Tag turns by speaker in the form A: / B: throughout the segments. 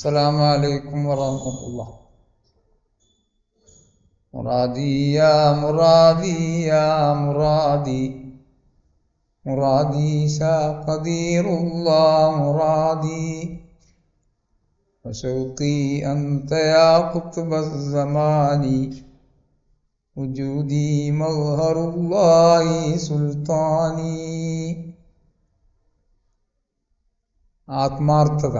A: السلام عليكم ورحمة الله. مرادي يا مرادي يا مرادي مرادي قدير الله مرادي وشوقي أنت يا قطب الزمان وجودي مظهر الله سلطاني. ആത്മാർത്ഥത,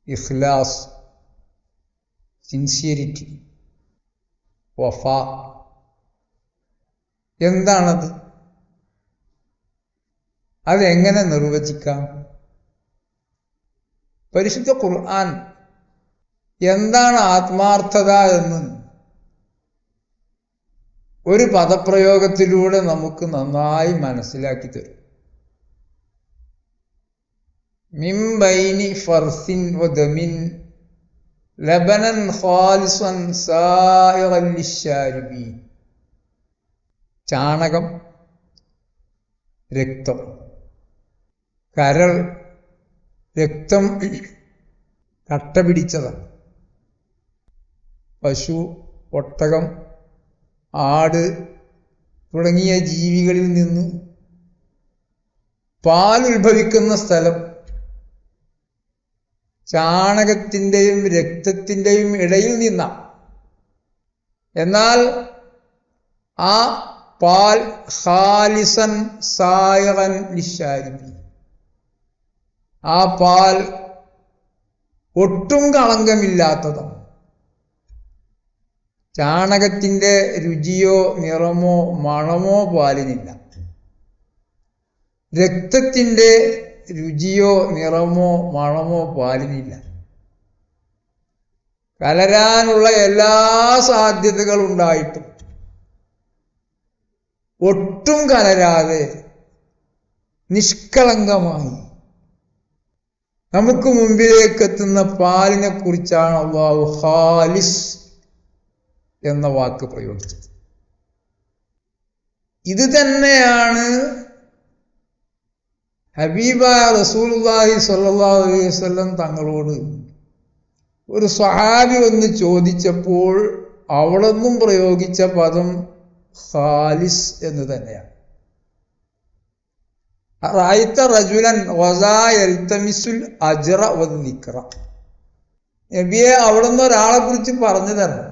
A: ഇഖ്ലാസ്, സിൻസിയറിറ്റി, വഫ. എന്താണത്? അതെങ്ങനെ നിർവചിക്കാം? പരിശുദ്ധ ഖുർആൻ എന്താണ് ആത്മാർത്ഥത എന്ന് ഒരു പദപ്രയോഗത്തിലൂടെ നമുക്ക് നന്നായി മനസ്സിലാക്കി തരും. മിൻ ബൈനി ഫർസിൻ വദമിൻ ലബനൻ ഖാലിസൻ സായിറൻ ലിശ്ശാരിബീൻ. ചാണകം, രക്തം, കരൾ, രക്തം കട്ട പിടിച്ചതാണ്. പശു, ഒട്ടകം, ആട് തുടങ്ങിയ ജീവികളിൽ നിന്ന് പാൽ ഉത്ഭവിക്കുന്ന സ്ഥലം ചാണകത്തിൻ്റെയും രക്തത്തിൻ്റെയും ഇടയിൽ നിന്നാണ്. എന്നാൽ ആ പാൽ ഖാലിസൻ സായിറൻ ലിശ്ശാരിബീൻ, ആ പാൽ ഒട്ടും കളങ്കമില്ലാത്തതാണ്. ചാണകത്തിൻ്റെ രുചിയോ നിറമോ മണമോ പാലിനില്ല. രക്തത്തിൻ്റെ രുചിയോ നിറമോ മണമോ പാലിനില്ല. കലരാനുള്ള എല്ലാ സാധ്യതകളുണ്ടായിട്ടും ഒട്ടും കലരാതെ നിഷ്കളങ്കമായി നമുക്ക് മുമ്പിലേക്ക് എത്തുന്ന പാലിനെ കുറിച്ചാണ് അല്ലാഹു ഖാലിസ് എന്ന വാക്ക് പ്രയോഗിച്ചത്. ഇത് തന്നെയാണ് ഹബീബായ റസൂലുള്ളാഹി സ്വല്ലല്ലാഹു അലൈഹി വസല്ലം തങ്ങളോട് ഒരു സ്വഹാബി വന്ന് ചോദിച്ചപ്പോൾ അവിടെന്നും പ്രയോഗിച്ച പദം ഖാലിസ് എന്ന് തന്നെയാണ്. റഅയ്ത റജുലൻ വസാ യൽതമിസുൽ അജ്റ വദ്ദിക്റ. നബിയെ, അവിടുന്ന് ഒരാളെ കുറിച്ച് പറഞ്ഞു തരണം.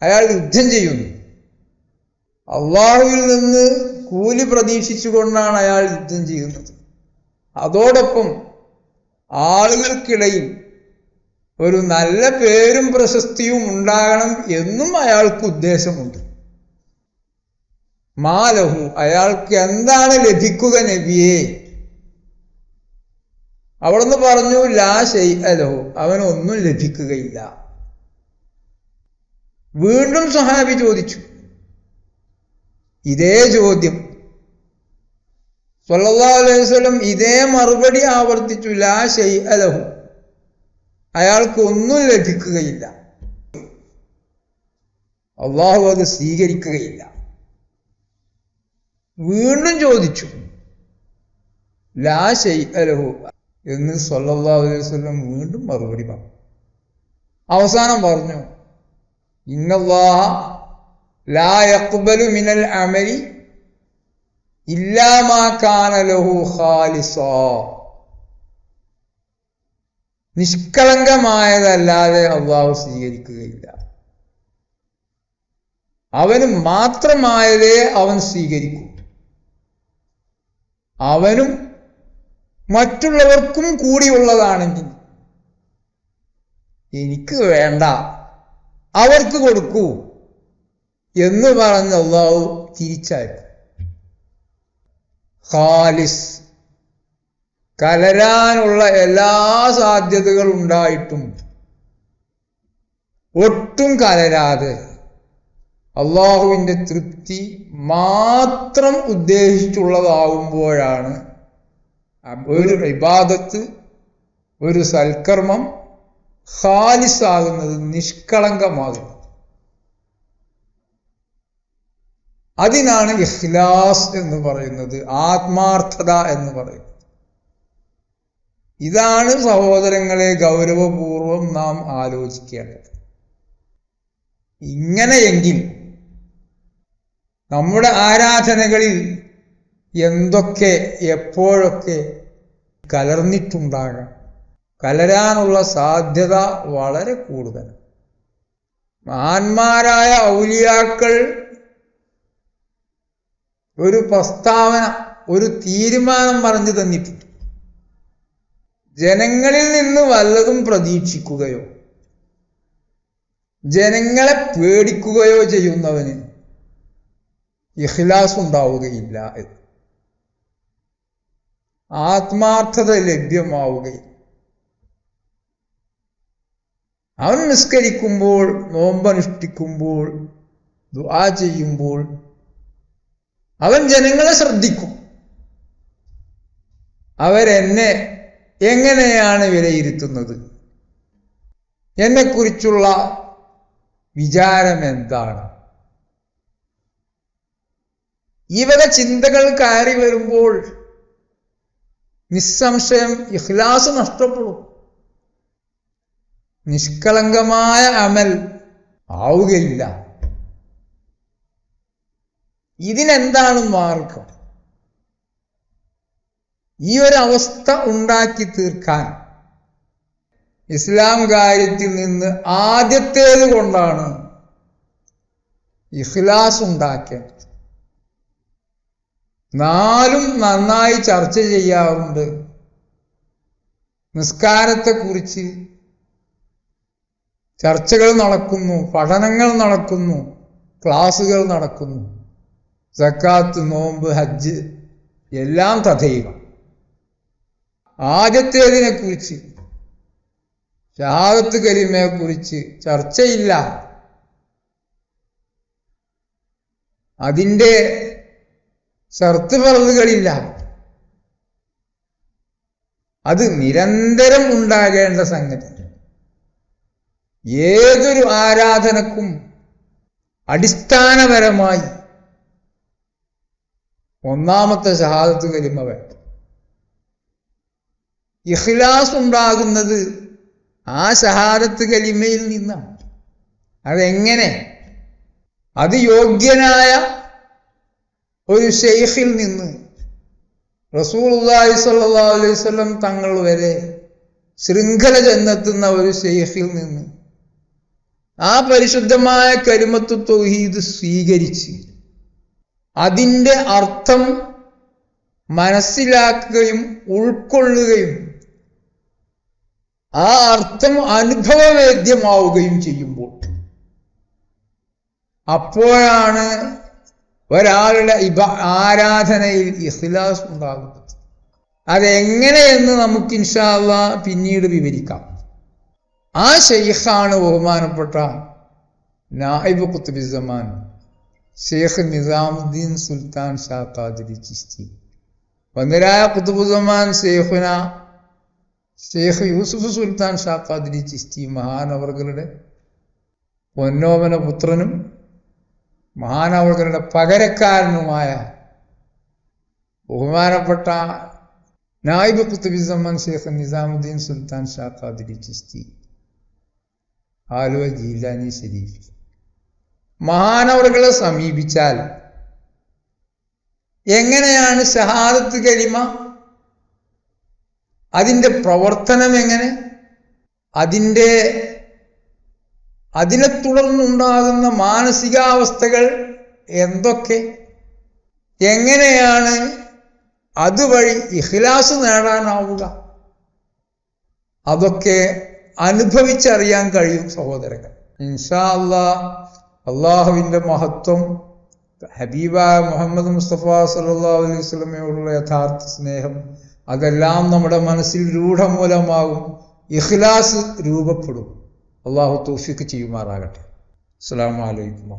A: അയാൾ യുദ്ധം ചെയ്യുന്നു, അള്ളാഹുവിൽ നിന്ന് കൂലി പ്രതീക്ഷിച്ചുകൊണ്ടാണ് അയാൾ യുദ്ധം ചെയ്യുന്നത്. അതോടൊപ്പം ആളുകൾക്കിടയിൽ ഒരു നല്ല പേരും പ്രശസ്തിയും ഉണ്ടാകണം എന്നും അയാൾക്ക് ഉദ്ദേശമുണ്ട്. മാലഹു, അയാൾക്ക് എന്താണ് ലഭിക്കുക നബിയെ? അവിടുന്ന് പറഞ്ഞു ലാ ശൈഅ ലഹു, അവനൊന്നും ലഭിക്കുകയില്ല. വീണ്ടും സ്വഹാബി ചോദിച്ചു ഇതേ ചോദ്യം. സ്വല്ലല്ലാഹു അലൈഹി വസല്ലം ഇതേ മറുപടി ആവർത്തിച്ചു, ലാ ശൈഅ ലഹു, അയാൾക്ക് ഒന്നും ലഭിക്കുകയില്ല, അല്ലാഹു അത് സ്വീകരിക്കുകയില്ല. വീണ്ടും ചോദിച്ചു, ലാ ശൈഅ ലഹു എന്ന് സ്വല്ലല്ലാഹു അലൈഹി വസല്ലം വീണ്ടും മറുപടി പറഞ്ഞു. അവസാനം പറഞ്ഞു, ഇന്നല്ലാഹ ലാ യഖ്ബലു മിനൽ അമലി ഇല്ലാ മാ കാന ലഹു ഖാലിസാ. നിഷ്കളങ്കമായതല്ലാതെ അല്ലാഹു സ്വീകരിക്കുകയില്ല. അവന് മാത്രമായതേ അവൻ സ്വീകരിക്കൂ. അവനും മറ്റുള്ളവർക്കും കൂടിയുള്ളതാണെങ്കിൽ എനിക്ക് വേണ്ട, അവർക്ക് കൊടുക്കൂ എന്ന് പറഞ്ഞ് അല്ലാഹു തിരിച്ചയക്കും. ഖാലിസ്, കലരാനുള്ള എല്ലാ സാധ്യതകളും ഉണ്ടായിട്ടും ഒട്ടും കലരാതെ അള്ളാഹുവിൻ്റെ തൃപ്തി മാത്രം ഉദ്ദേശിച്ചുള്ളതാകുമ്പോഴാണ് ഒരു ഇബാദത്ത്, ഒരു സൽക്കർമ്മം ഖാലിസാകുന്നത്, നിഷ്കളങ്കമാകുന്നത്. അതിനാണ് ഇഖ്ലാസ് എന്ന് പറയുന്നത്, ആത്മാർത്ഥത എന്ന് പറയുന്നത്. ഇതാണ് സഹോദരങ്ങളെ ഗൗരവപൂർവം നാം ആലോചിക്കേണ്ടത്. ഇങ്ങനെയെങ്കിൽ നമ്മുടെ ആരാധനകളിൽ എന്തൊക്കെ എപ്പോഴൊക്കെ കലർന്നിട്ടുണ്ടാകാം, കലരാനുള്ള സാധ്യത വളരെ കൂടുതൽ. മഹാന്മാരായ ഔലിയാക്കൾ ഒരു പ്രസ്താവന, ഒരു തീരുമാനം പറഞ്ഞു തന്നിട്ടുണ്ട്. ജനങ്ങളിൽ നിന്ന് വല്ലതും പ്രതീക്ഷിക്കുകയോ ജനങ്ങളെ പേടിക്കുകയോ ചെയ്യുന്നവന് ഇഖ്ലാസ് ഉണ്ടാവുകയില്ല, ആത്മാർത്ഥത ലഭ്യമാവുകയില്ല. അവൻ നിസ്കരിക്കുമ്പോൾ, നോമ്പനുഷ്ഠിക്കുമ്പോൾ, ദുആ ചെയ്യുമ്പോൾ അവൻ ജനങ്ങളെ ശ്രദ്ധിക്കും. അവരെന്നെ എങ്ങനെയാണ് വിലയിരുത്തുന്നത്, എന്നെക്കുറിച്ചുള്ള വിചാരം എന്താണ്? ഈ വക ചിന്തകൾ കയറി വരുമ്പോൾ നിസ്സംശയം ഇഖ്ലാസ് നഷ്ടപ്പെടും. നിഷ്കളങ്കമായ അമൽ ആവുകയില്ല. ഇതിനെന്താണ് മാർഗം? ഈ ഒരവസ്ഥ ഉണ്ടാക്കി തീർക്കാൻ ഇസ്ലാം കാര്യത്തിൽ നിന്ന് ആദ്യത്തേത് കൊണ്ടാണ് ഇഖ്ലാസ് ഉണ്ടാക്കേണ്ടത്. നാലും നന്നായി ചർച്ച ചെയ്യാറുണ്ട്. നിസ്കാരത്തെക്കുറിച്ച് ചർച്ചകൾ നടക്കുന്നു, പഠനങ്ങൾ നടക്കുന്നു, ക്ലാസുകൾ നടക്കുന്നു. സക്കാത്ത്, നോമ്പ്, ഹജ്ജ് എല്ലാം തഥൈവ. ആദ്യത്തേതിനെ കുറിച്ച്, ഷഹാദത്ത് കലിമയെ കുറിച്ച് ചർച്ചയില്ല. അതിൻ്റെ ഷർത്ത് ഫർളുകളില്ല. അത് നിരന്തരം ഉണ്ടാകേണ്ട സംഗതി. ഏതൊരു ആരാധനക്കും അടിസ്ഥാനപരമായി ഒന്നാമത്തെ ഷഹാദത്ത് കലിമ വേണം. ഇഖ്ലാസ് ഉണ്ടാകുന്നത് ആ ഷഹാദത്ത് കലിമയിൽ നിന്നാണ്. അതെങ്ങനെ? അത് യോഗ്യനായ ഒരു ശൈഖിൽ നിന്ന്, റസൂലുള്ളാഹി സ്വല്ലല്ലാഹു അലൈഹി വസല്ലം തങ്ങൾ വരെ ശൃംഖല ചെന്നെത്തുന്ന ഒരു ശൈഖിൽ നിന്ന് ആ പരിശുദ്ധമായ കലിമത്തു തൗഹീദ് സ്വീകരിച്ച് അതിൻ്റെ അർത്ഥം മനസ്സിലാക്കുകയും ഉൾക്കൊള്ളുകയും ആ അർത്ഥം അനുഭവവേദ്യമാവുകയും ചെയ്യുമ്പോൾ അപ്പോഴാണ് ഒരാളുടെ ആരാധനയിൽ ഇഖ്ലാസ് ഉണ്ടാകുന്നത്. അതെങ്ങനെയെന്ന് നമുക്ക് ഇൻഷാ അല്ലാഹ് പിന്നീട് വിവരിക്കാം. ആ ശൈഖാണ് ബഹുമാനപ്പെട്ട നായിബ് ഖുത്ബുസ്സമാൻ ഷെയ്ഖ് നിസാമുദ്ദീൻ സുൽത്താൻ ഷാ ഖാദിരി ചിശ്തി. വന്ദരായ ഖുത്ബുസ്സമാൻ ഷെയ്ഖുന ഷെയ്ഖ് യൂസുഫ് സുൽത്താൻ ഷാ ഖാദിരി ചിശ്തി മഹാനവർകളുടെ പൊന്നോമന പുത്രനും മഹാനവർകളുടെ പകരക്കാരനുമായ ബഹുമാനപ്പെട്ട നായിബ് ഖുത്ബുസ്സമാൻ ഷെയ്ഖ് നിസാമുദ്ദീൻ സുൽത്താൻ ഷാ ഖാദിരി ചിശ്തി ആലുവ ജീലാനി ശരീഫ് മഹാനവർകളെ സമീപിച്ചാൽ എങ്ങനെയാണ് ഷഹാദത്ത് കലിമ, അതിൻ്റെ പ്രവർത്തനം എങ്ങനെ, അതിനെ തുടർന്നുണ്ടാകുന്ന മാനസികാവസ്ഥകൾ എന്തൊക്കെ, എങ്ങനെയാണ് അതുവഴി ഇഖ്ലാസ് നേടാനാവുക, അതൊക്കെ അനുഭവിച്ചറിയാൻ കഴിയും സഹോദരങ്ങൾ. ഇൻഷാ അല്ലാഹ് അള്ളാഹുവിൻ്റെ മഹത്വം, ഹബീബായ മുഹമ്മദ് മുസ്തഫ സല്ലല്ലാഹു അലൈഹി വസല്ലമയോടുള്ള യഥാർത്ഥ സ്നേഹം, അതെല്ലാം നമ്മുടെ മനസ്സിൽ രൂഢമൂലമാകും. ഇഖ്ലാസ് രൂപപ്പെടും. അള്ളാഹു തൗഫീഖ് ചെയ്യുമാറാകട്ടെ. അസ്സലാമു അലൈക്കും.